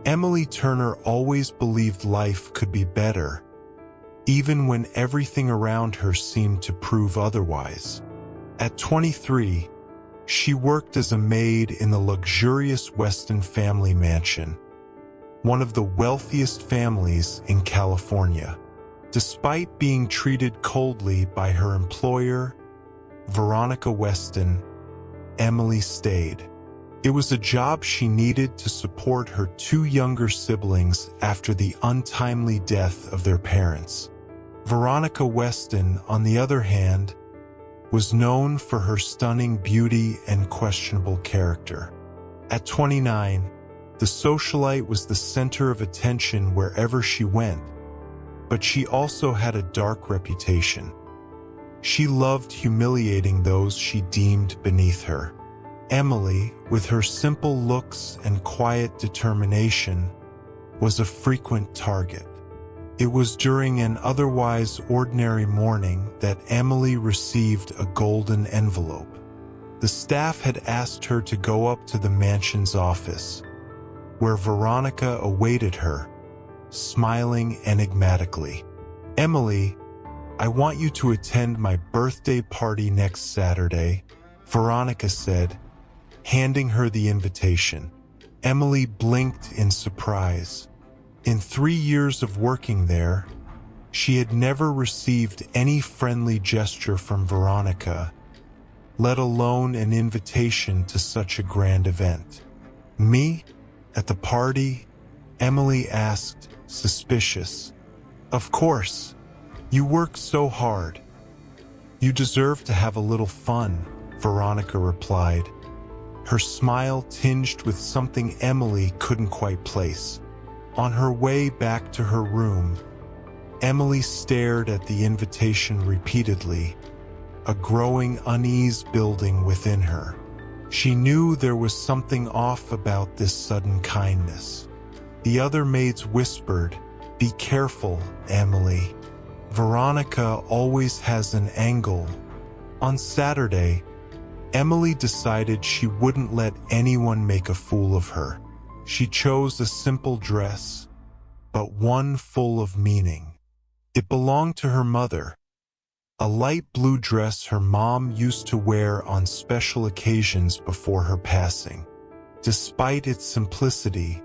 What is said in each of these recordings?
Emily Turner always believed life could be better, even when everything around her seemed to prove otherwise. At 23, she worked as a maid in the luxurious Weston family mansion, one of the wealthiest families in California. Despite being treated coldly by her employer, Veronica Weston, Emily stayed. It was a job she needed to support her two younger siblings after the untimely death of their parents. Veronica Weston, on the other hand, was known for her stunning beauty and questionable character. At 29, the socialite was the center of attention wherever she went, but she also had a dark reputation. She loved humiliating those she deemed beneath her. Emily, with her simple looks and quiet determination, was a frequent target. It was during an otherwise ordinary morning that Emily received a golden envelope. The staff had asked her to go up to the mansion's office, where Veronica awaited her, smiling enigmatically. "Emily, I want you to attend my birthday party next Saturday," Veronica said, handing her the invitation. Emily blinked in surprise. In 3 years of working there, she had never received any friendly gesture from Veronica, let alone an invitation to such a grand event. "Me? At the party?" Emily asked, suspicious. "Of course. You work so hard. You deserve to have a little fun," Veronica replied, her smile tinged with something Emily couldn't quite place. On her way back to her room, Emily stared at the invitation repeatedly, a growing unease building within her. She knew there was something off about this sudden kindness. The other maids whispered, "Be careful, Emily. Veronica always has an angle." On Saturday, Emily decided she wouldn't let anyone make a fool of her. She chose a simple dress, but one full of meaning. It belonged to her mother, a light blue dress her mom used to wear on special occasions before her passing. Despite its simplicity,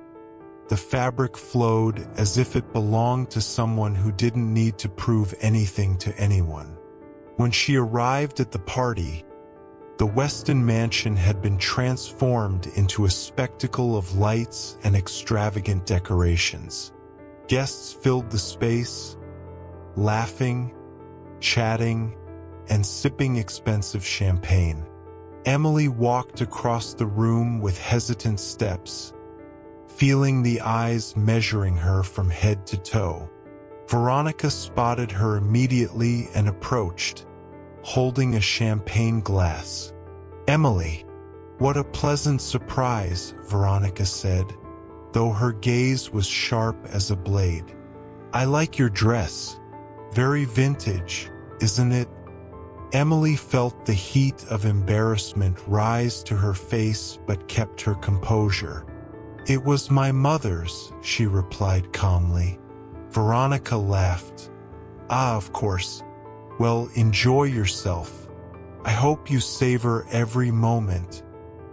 the fabric flowed as if it belonged to someone who didn't need to prove anything to anyone. When she arrived at the party, the Weston mansion had been transformed into a spectacle of lights and extravagant decorations. Guests filled the space, laughing, chatting, and sipping expensive champagne. Emily walked across the room with hesitant steps, feeling the eyes measuring her from head to toe. Veronica spotted her immediately and approached, holding a champagne glass. "Emily, what a pleasant surprise," Veronica said, though her gaze was sharp as a blade. "I like your dress. Very vintage, isn't it?" Emily felt the heat of embarrassment rise to her face but kept her composure. "It was my mother's," she replied calmly. Veronica laughed. "Ah, of course. Well, enjoy yourself. I hope you savor every moment."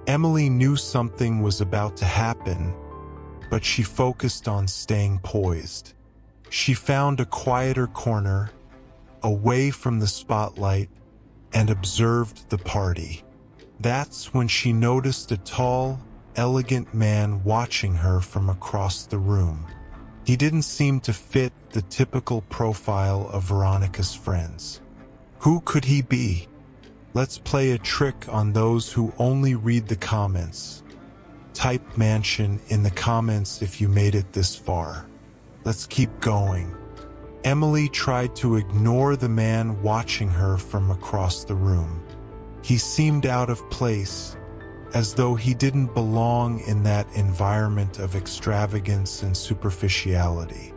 Emily knew something was about to happen, but she focused on staying poised. She found a quieter corner, away from the spotlight, and observed the party. That's when she noticed a tall, elegant man watching her from across the room. He didn't seem to fit the typical profile of Veronica's friends. Who could he be? Let's play a trick on those who only read the comments. Type mansion in the comments if you made it this far. Let's keep going. Emily tried to ignore the man watching her from across the room. He seemed out of place, as though he didn't belong in that environment of extravagance and superficiality.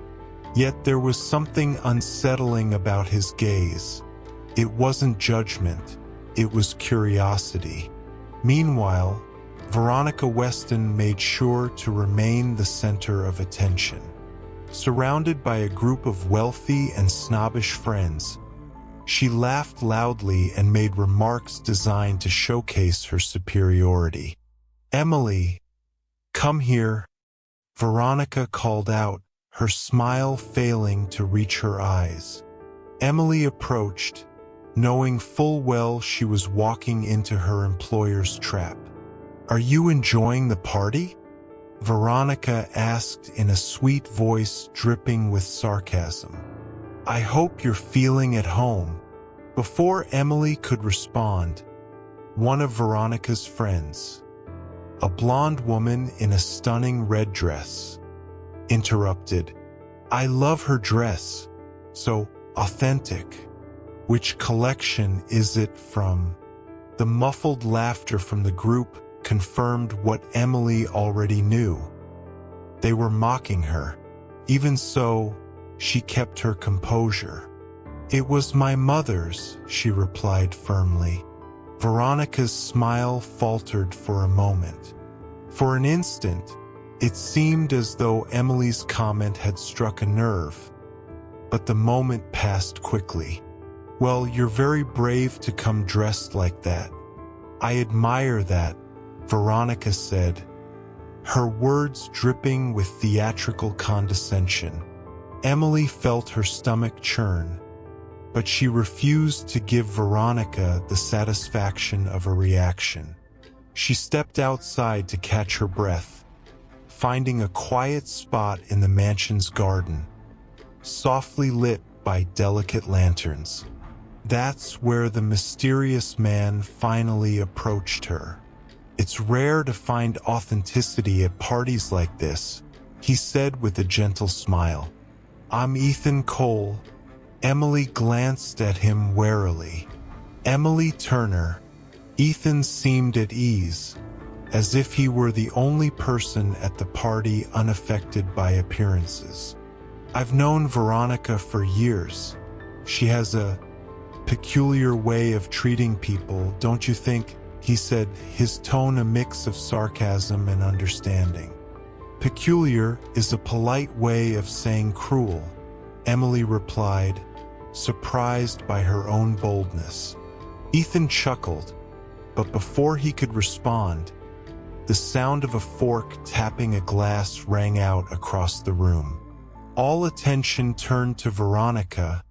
Yet there was something unsettling about his gaze. It wasn't judgment, it was curiosity. Meanwhile, Veronica Weston made sure to remain the center of attention. Surrounded by a group of wealthy and snobbish friends, she laughed loudly and made remarks designed to showcase her superiority. "Emily, come here," Veronica called out, her smile failing to reach her eyes. Emily approached, knowing full well she was walking into her employer's trap. "Are you enjoying the party?" Veronica asked in a sweet voice dripping with sarcasm. "I hope you're feeling at home." Before Emily could respond, one of Veronica's friends, a blonde woman in a stunning red dress, interrupted. "I love her dress. So authentic. Which collection is it from?" The muffled laughter from the group confirmed what Emily already knew. They were mocking her. Even so, she kept her composure. "It was my mother's," she replied firmly. Veronica's smile faltered for a moment. For an instant, it seemed as though Emily's comment had struck a nerve, but the moment passed quickly. "Well, you're very brave to come dressed like that. I admire that," Veronica said, her words dripping with theatrical condescension. Emily felt her stomach churn, but she refused to give Veronica the satisfaction of a reaction. She stepped outside to catch her breath, finding a quiet spot in the mansion's garden, softly lit by delicate lanterns. That's where the mysterious man finally approached her. "It's rare to find authenticity at parties like this," he said with a gentle smile. "I'm Ethan Cole." Emily glanced at him warily. Emily Turner. Ethan seemed at ease, as if he were the only person at the party unaffected by appearances. "I've known Veronica for years. She has a peculiar way of treating people, don't you think?" he said, his tone a mix of sarcasm and understanding. "Peculiar is a polite way of saying cruel," Emily replied, surprised by her own boldness. Ethan chuckled, but before he could respond, the sound of a fork tapping a glass rang out across the room. All attention turned to Veronica,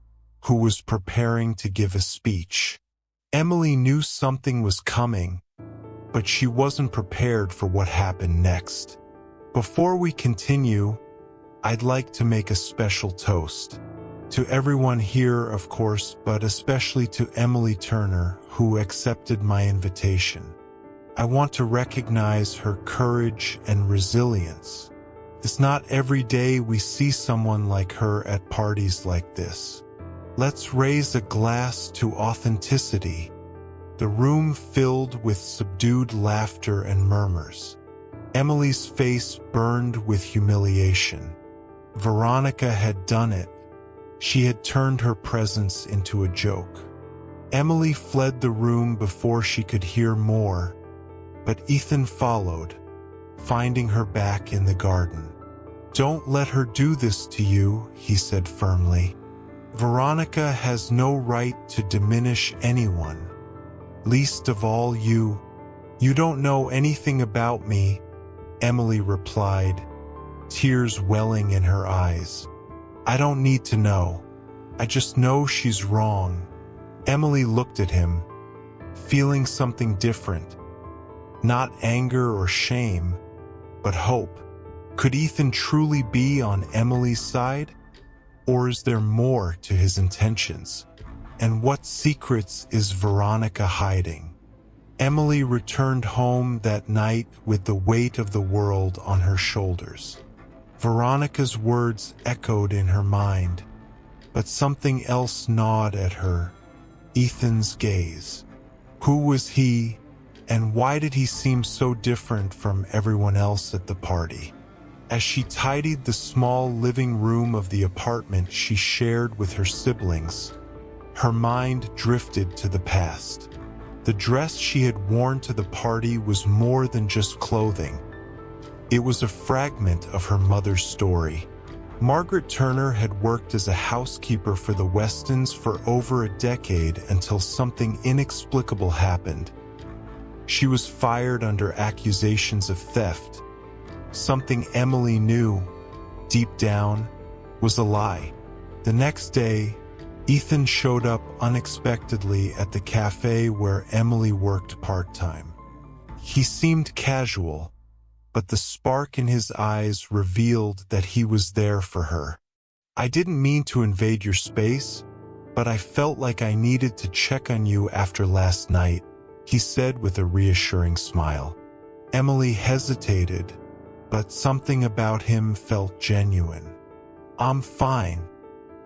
who was preparing to give a speech. Emily knew something was coming, but she wasn't prepared for what happened next. "Before we continue, I'd like to make a special toast. To everyone here, of course, but especially to Emily Turner, who accepted my invitation. I want to recognize her courage and resilience. It's not every day we see someone like her at parties like this. Let's raise a glass to authenticity." The room filled with subdued laughter and murmurs. Emily's face burned with humiliation. Veronica had done it. She had turned her presence into a joke. Emily fled the room before she could hear more, but Ethan followed, finding her back in the garden. "Don't let her do this to you," he said firmly. "Veronica has no right to diminish anyone, least of all you." "You don't know anything about me," Emily replied, tears welling in her eyes. "I don't need to know. I just know she's wrong." Emily looked at him, feeling something different. Not anger or shame, but hope. Could Ethan truly be on Emily's side? Or is there more to his intentions? And what secrets is Veronica hiding? Emily returned home that night with the weight of the world on her shoulders. Veronica's words echoed in her mind, but something else gnawed at her: Ethan's gaze. Who was he, and why did he seem so different from everyone else at the party? As she tidied the small living room of the apartment she shared with her siblings, her mind drifted to the past. The dress she had worn to the party was more than just clothing. It was a fragment of her mother's story. Margaret Turner had worked as a housekeeper for the Westons for over a decade until something inexplicable happened. She was fired under accusations of theft. Something Emily knew, deep down, was a lie. The next day, Ethan showed up unexpectedly at the cafe where Emily worked part-time. He seemed casual, but the spark in his eyes revealed that he was there for her. "I didn't mean to invade your space, but I felt like I needed to check on you after last night," he said with a reassuring smile. Emily hesitated, but something about him felt genuine. "I'm fine.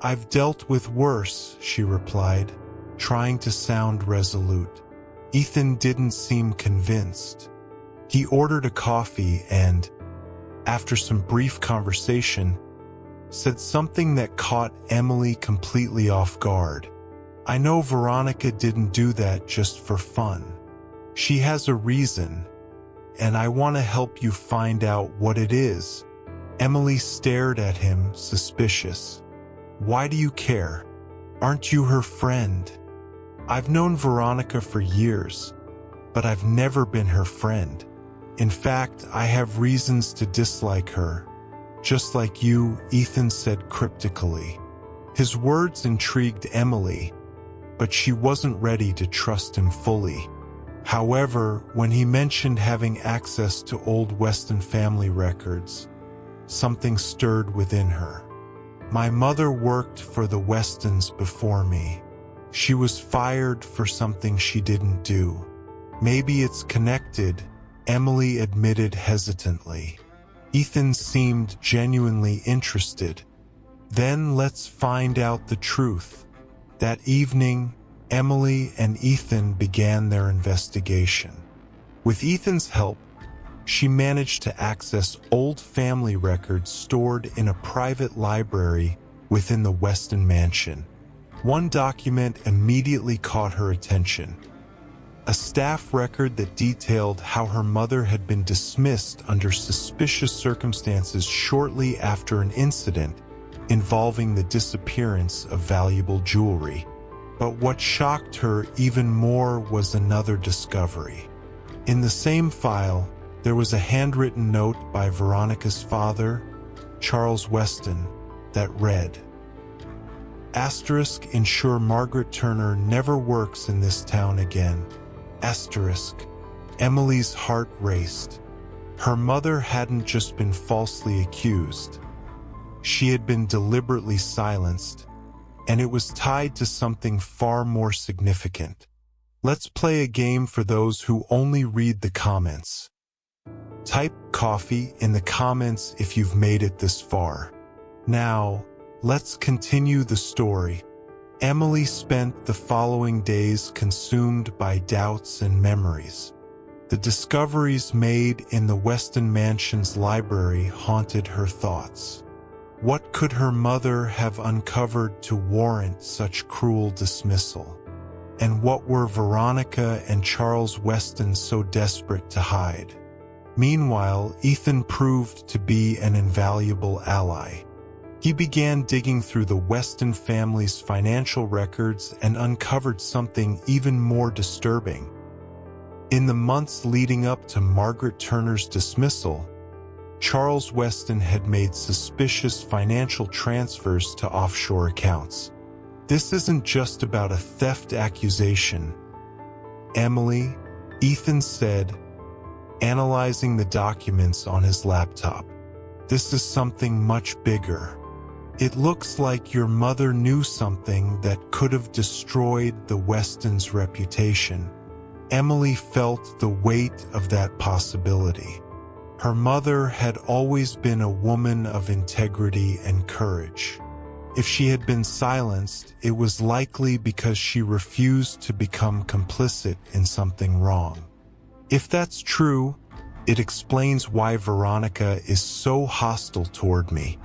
I've dealt with worse," she replied, trying to sound resolute. Ethan didn't seem convinced. He ordered a coffee and, after some brief conversation, said something that caught Emily completely off guard. "I know Veronica didn't do that just for fun. She has a reason, and I want to help you find out what it is." Emily stared at him, suspicious. "Why do you care? Aren't you her friend?" "I've known Veronica for years, but I've never been her friend. In fact, I have reasons to dislike her, just like you," Ethan said cryptically. His words intrigued Emily, but she wasn't ready to trust him fully. However, when he mentioned having access to old Weston family records, something stirred within her. "My mother worked for the Westons before me. She was fired for something she didn't do. Maybe it's connected," Emily admitted hesitantly. Ethan seemed genuinely interested. "Then let's find out the truth." That evening, Emily and Ethan began their investigation. With Ethan's help, she managed to access old family records stored in a private library within the Weston mansion. One document immediately caught her attention. A staff record that detailed how her mother had been dismissed under suspicious circumstances shortly after an incident involving the disappearance of valuable jewelry. But what shocked her even more was another discovery. In the same file, there was a handwritten note by Veronica's father, Charles Weston, that read, ***, ensure Margaret Turner never works in this town again. ***. Emily's heart raced. Her mother hadn't just been falsely accused. She had been deliberately silenced, and it was tied to something far more significant. Let's play a game for those who only read the comments. Type coffee in the comments if you've made it this far. Now, let's continue the story. Emily spent the following days consumed by doubts and memories. The discoveries made in the Weston Mansion's library haunted her thoughts. What could her mother have uncovered to warrant such cruel dismissal? And what were Veronica and Charles Weston so desperate to hide? Meanwhile, Ethan proved to be an invaluable ally. He began digging through the Weston family's financial records and uncovered something even more disturbing. In the months leading up to Margaret Turner's dismissal, Charles Weston had made suspicious financial transfers to offshore accounts. This isn't just about a theft accusation, Emily, Ethan said, analyzing the documents on his laptop. This is something much bigger. It looks like your mother knew something that could have destroyed the Westons' reputation. Emily felt the weight of that possibility. Her mother had always been a woman of integrity and courage. If she had been silenced, it was likely because she refused to become complicit in something wrong. If that's true, it explains why Veronica is so hostile toward me.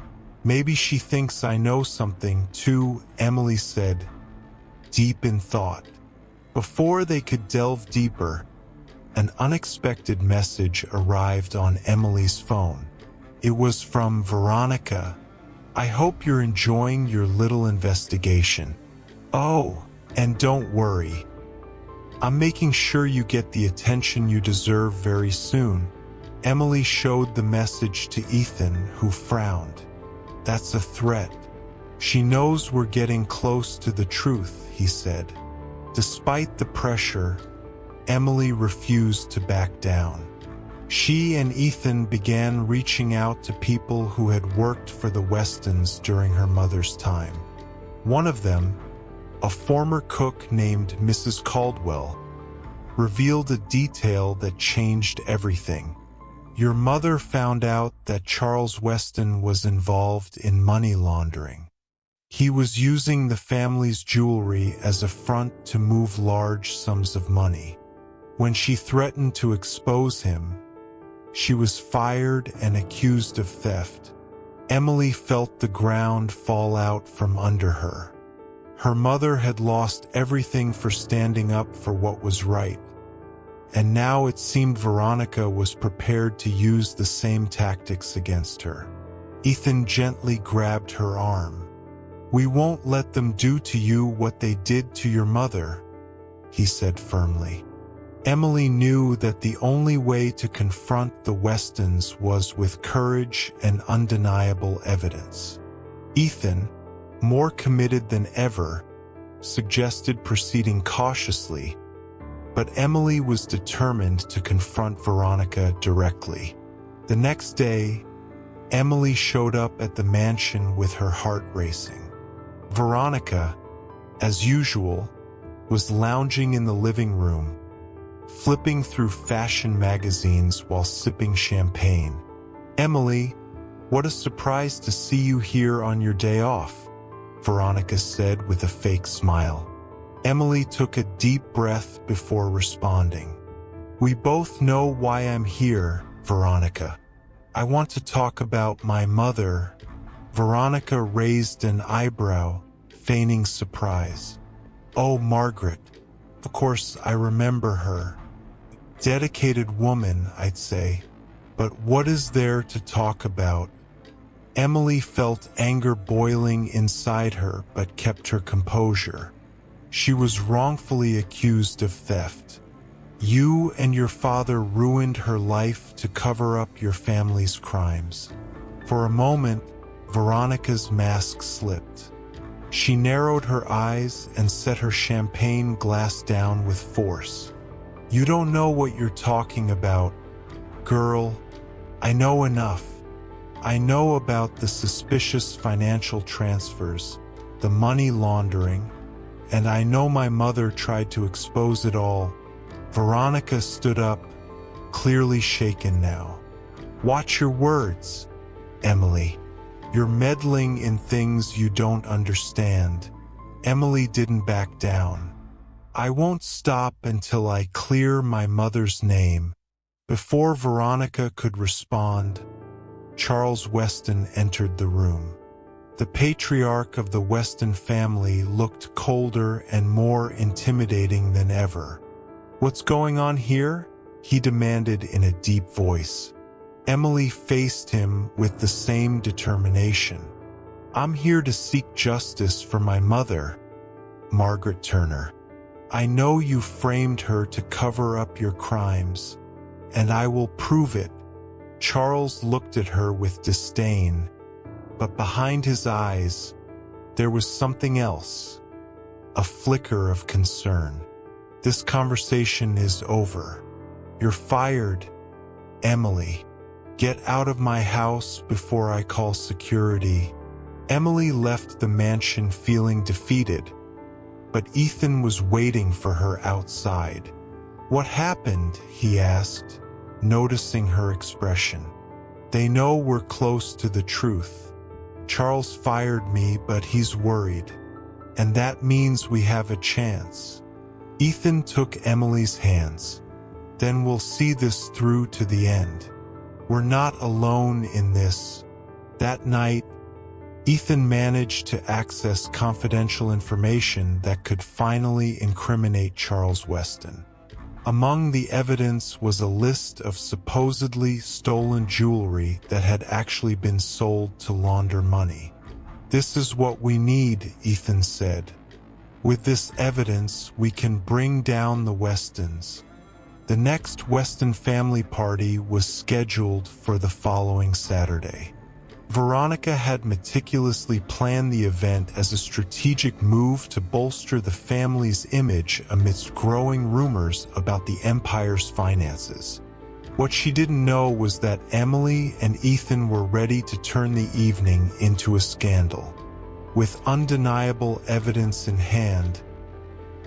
Maybe she thinks I know something too, Emily said, deep in thought. Before they could delve deeper, an unexpected message arrived on Emily's phone. It was from Veronica. "I hope you're enjoying your little investigation. Oh, and don't worry. I'm making sure you get the attention you deserve very soon." Emily showed the message to Ethan, who frowned. "That's a threat." "She knows we're getting close to the truth," he said. Despite the pressure, Emily refused to back down. She and Ethan began reaching out to people who had worked for the Westons during her mother's time. One of them, a former cook named Mrs. Caldwell, revealed a detail that changed everything. "Your mother found out that Charles Weston was involved in money laundering. He was using the family's jewelry as a front to move large sums of money. When she threatened to expose him, she was fired and accused of theft." Emily felt the ground fall out from under her. Her mother had lost everything for standing up for what was right, and now it seemed Veronica was prepared to use the same tactics against her. Ethan gently grabbed her arm. "We won't let them do to you what they did to your mother," he said firmly. Emily knew that the only way to confront the Westons was with courage and undeniable evidence. Ethan, more committed than ever, suggested proceeding cautiously, but Emily was determined to confront Veronica directly. The next day, Emily showed up at the mansion with her heart racing. Veronica, as usual, was lounging in the living room, flipping through fashion magazines while sipping champagne. "Emily, what a surprise to see you here on your day off," Veronica said with a fake smile. Emily took a deep breath before responding. "We both know why I'm here, Veronica. I want to talk about my mother." Veronica raised an eyebrow, feigning surprise. "Oh, Margaret. Of course, I remember her. Dedicated woman, I'd say. But what is there to talk about?" Emily felt anger boiling inside her but kept her composure. She was wrongfully accused of theft. You and your father ruined her life to cover up your family's crimes. For a moment, Veronica's mask slipped. She narrowed her eyes and set her champagne glass down with force. "You don't know what you're talking about, girl. I know enough. I know about the suspicious financial transfers, the money laundering, and I know my mother tried to expose it all." Veronica stood up, clearly shaken now. "Watch your words, Emily. You're meddling in things you don't understand." Emily didn't back down. "I won't stop until I clear my mother's name." Before Veronica could respond, Charles Weston entered the room. The patriarch of the Weston family looked colder and more intimidating than ever. "What's going on here?" he demanded in a deep voice. Emily faced him with the same determination. "I'm here to seek justice for my mother, Margaret Turner. I know you framed her to cover up your crimes, and I will prove it." Charles looked at her with disdain, but behind his eyes, there was something else, a flicker of concern. "This conversation is over. You're fired, Emily. Get out of my house before I call security." Emily left the mansion feeling defeated, but Ethan was waiting for her outside. "What happened?" he asked, noticing her expression. "They know we're close to the truth. Charles fired me, but he's worried, and that means we have a chance." Ethan took Emily's hands. "Then we'll see this through to the end. We're not alone in this." That night, Ethan managed to access confidential information that could finally incriminate Charles Weston. Among the evidence was a list of supposedly stolen jewelry that had actually been sold to launder money. "This is what we need," Ethan said. "With this evidence, we can bring down the Westons." The next Weston family party was scheduled for the following Saturday. Veronica had meticulously planned the event as a strategic move to bolster the family's image amidst growing rumors about the empire's finances. What she didn't know was that Emily and Ethan were ready to turn the evening into a scandal. With undeniable evidence in hand,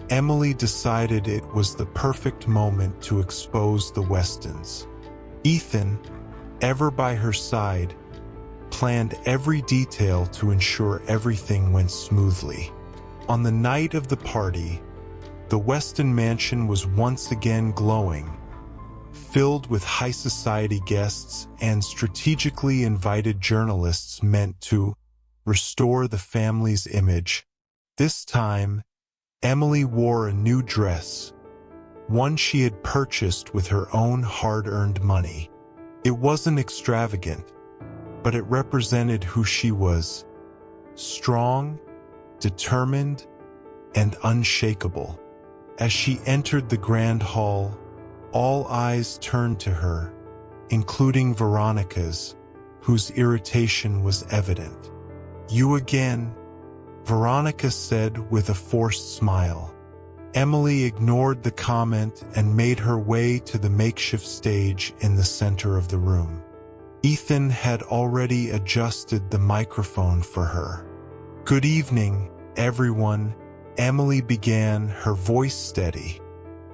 Emily decided it was the perfect moment to expose the Westons. Ethan, ever by her side, planned every detail to ensure everything went smoothly. On the night of the party, the Weston mansion was once again glowing, filled with high society guests and strategically invited journalists meant to restore the family's image. This time, Emily wore a new dress, one she had purchased with her own hard-earned money. It wasn't extravagant, but it represented who she was: strong, determined, and unshakable. As she entered the grand hall, all eyes turned to her, including Veronica's, whose irritation was evident. "You again," Veronica said with a forced smile. Emily ignored the comment and made her way to the makeshift stage in the center of the room. Ethan had already adjusted the microphone for her. "Good evening, everyone," Emily began, her voice steady.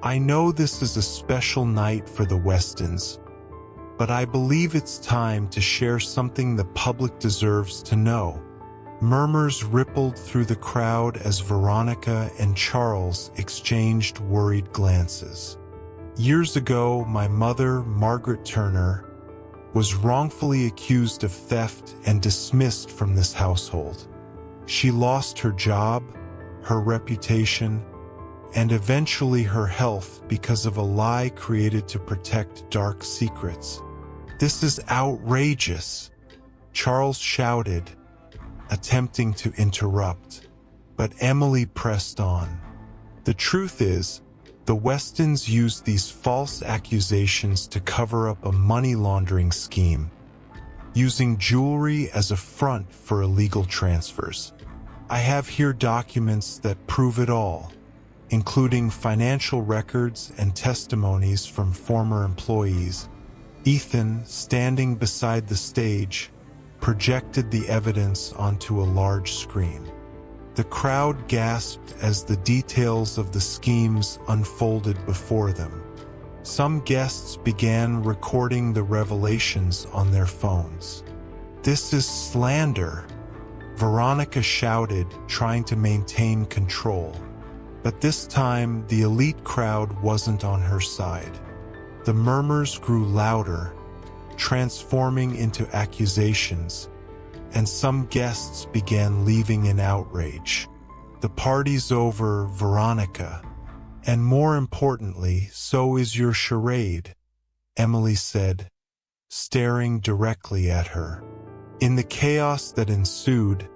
"I know this is a special night for the Westons, but I believe it's time to share something the public deserves to know." Murmurs rippled through the crowd as Veronica and Charles exchanged worried glances. "Years ago, my mother, Margaret Turner, was wrongfully accused of theft and dismissed from this household. She lost her job, her reputation, and eventually her health because of a lie created to protect dark secrets." "This is outrageous," Charles shouted, attempting to interrupt. But Emily pressed on. "The truth is, the Westons used these false accusations to cover up a money laundering scheme, using jewelry as a front for illegal transfers. I have here documents that prove it all, including financial records and testimonies from former employees." Ethan, standing beside the stage, projected the evidence onto a large screen. The crowd gasped as the details of the schemes unfolded before them. Some guests began recording the revelations on their phones. "This is slander," Veronica shouted, trying to maintain control. But this time, the elite crowd wasn't on her side. The murmurs grew louder, transforming into accusations, and some guests began leaving in outrage. "The party's over, Veronica. And more importantly, so is your charade," Emily said, staring directly at her. In the chaos that ensued,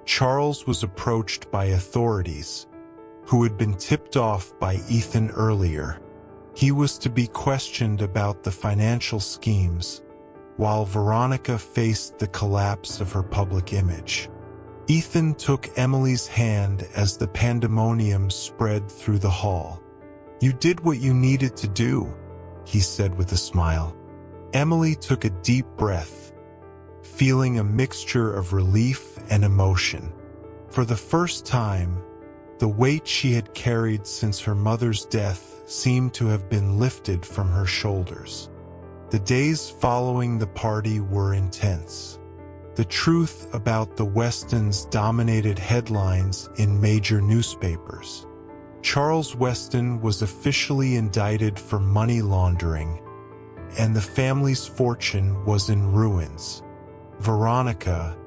Charles was approached by authorities, who had been tipped off by Ethan earlier. He was to be questioned about the financial schemes, while Veronica faced the collapse of her public image. Ethan took Emily's hand as the pandemonium spread through the hall. "You did what you needed to do," he said with a smile. Emily took a deep breath, feeling a mixture of relief and emotion. For the first time, the weight she had carried since her mother's death seemed to have been lifted from her shoulders. The days following the party were intense. The truth about the Westons dominated headlines in major newspapers. Charles Weston was officially indicted for money laundering, and the family's fortune was in ruins. Veronica,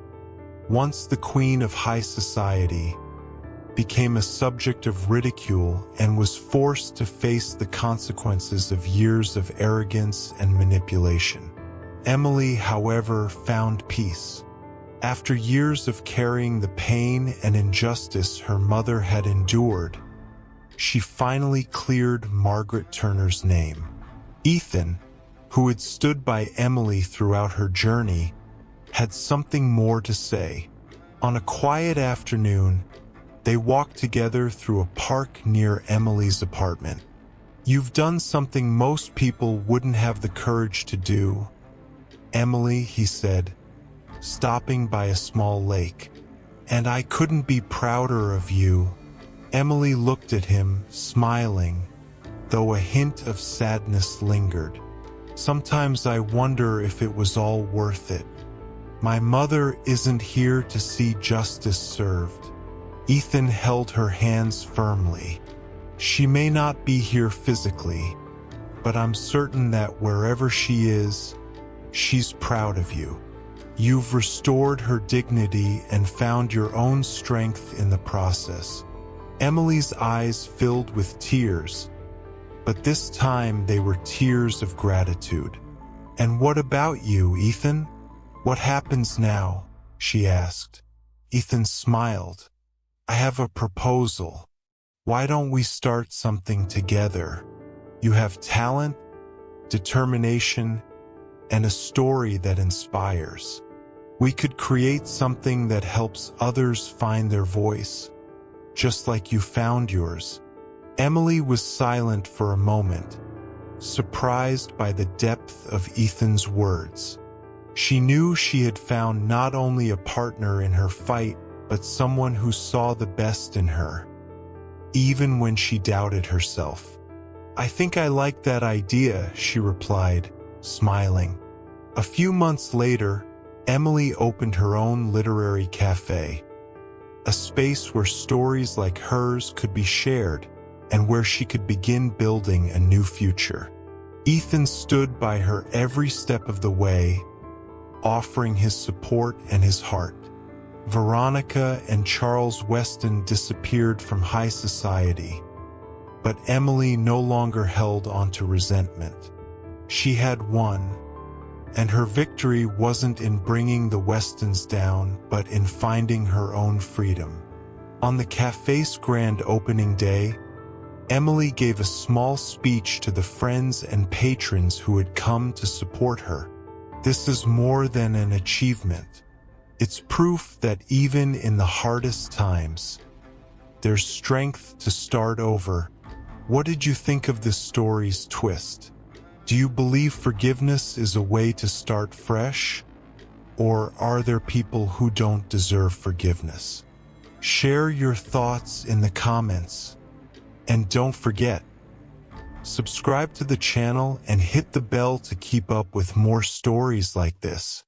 once the queen of high society, became a subject of ridicule and was forced to face the consequences of years of arrogance and manipulation. Emily, however, found peace. After years of carrying the pain and injustice her mother had endured, she finally cleared Margaret Turner's name. Ethan, who had stood by Emily throughout her journey, had something more to say. On a quiet afternoon, they walked together through a park near Emily's apartment. "You've done something most people wouldn't have the courage to do, Emily," he said, stopping by a small lake. "And I couldn't be prouder of you." Emily looked at him, smiling, though a hint of sadness lingered. "Sometimes I wonder if it was all worth it. My mother isn't here to see justice served." Ethan held her hands firmly. "She may not be here physically, but I'm certain that wherever she is, she's proud of you. You've restored her dignity and found your own strength in the process." Emily's eyes filled with tears, but this time they were tears of gratitude. "And what about you, Ethan? What happens now?" she asked. Ethan smiled. "I have a proposal. Why don't we start something together? You have talent, determination, and a story that inspires. We could create something that helps others find their voice, just like you found yours." Emily was silent for a moment, surprised by the depth of Ethan's words. She knew she had found not only a partner in her fight, but someone who saw the best in her, even when she doubted herself. "I think I like that idea," she replied, smiling. A few months later, Emily opened her own literary cafe, a space where stories like hers could be shared and where she could begin building a new future. Ethan stood by her every step of the way, offering his support and his heart. Veronica and Charles Weston disappeared from high society, but Emily no longer held onto resentment. She had won, and her victory wasn't in bringing the Westons down, but in finding her own freedom. On the cafe's grand opening day, Emily gave a small speech to the friends and patrons who had come to support her. "This is more than an achievement. It's proof that even in the hardest times, there's strength to start over." What did you think of this story's twist? Do you believe forgiveness is a way to start fresh? Or are there people who don't deserve forgiveness? Share your thoughts in the comments. And don't forget, subscribe to the channel and hit the bell to keep up with more stories like this.